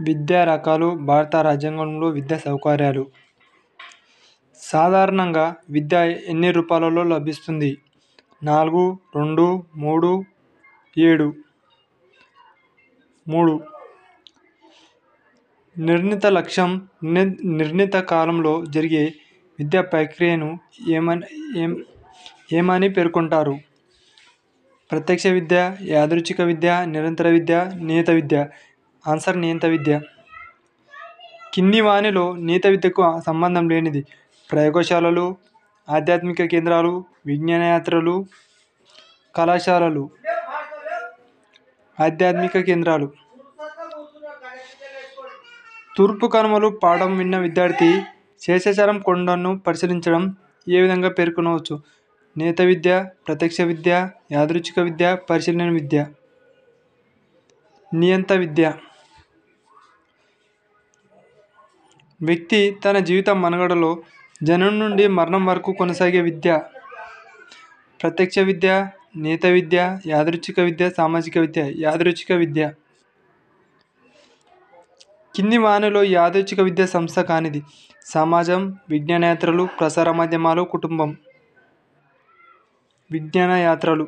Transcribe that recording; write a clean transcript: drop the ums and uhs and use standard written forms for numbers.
విద్యా రకాలు భారత రాజ్యాంగంలో విద్యా సౌకర్యాలు. సాధారణంగా విద్య ఎన్ని రూపాలలో లభిస్తుంది? 4, 2, 3, 7. 3. నిర్ణీత లక్ష్యం నిర్ణీత కాలంలో జరిగే విద్యా ప్రక్రియను ఏమని పేర్కొంటారు? ప్రత్యక్ష విద్య, యాదృచ్ఛిక విద్య, నిరంతర విద్య, నియత విద్య. ఆన్సర్ నియత విద్య. కింది వానిలో నియత విద్యకు సంబంధం లేనిది? ప్రయోగశాలలు, ఆధ్యాత్మిక కేంద్రాలు, విజ్ఞానయాత్రలు, కళాశాలలు. ఆధ్యాత్మిక కేంద్రాలు. తూర్పు కనుమలు పాఠం విన్న విద్యార్థి శేషాచలం కొండను పరిశీలించడం ఏ విధంగా పేర్కొనవచ్చు? నియత విద్య, ప్రత్యక్ష విద్య, యాదృచ్ఛిక విద్య, పరిశీలన విద్య. నియత విద్య. వ్యక్తి తన జీవిత మనుగడలో జననం నుండి మరణం వరకు కొనసాగే విద్య. ప్రత్యక్ష విద్య, నియత విద్య, యాదృచ్ఛిక విద్య, సామాజిక విద్య. యాదృచ్ఛిక విద్య. కింది వానిలో యాదృచ్ఛిక విద్య సంస్థ కానిది? సమాజం, విజ్ఞానయాత్రలు, ప్రసార మాధ్యమాలు, కుటుంబం. విజ్ఞానయాత్రలు.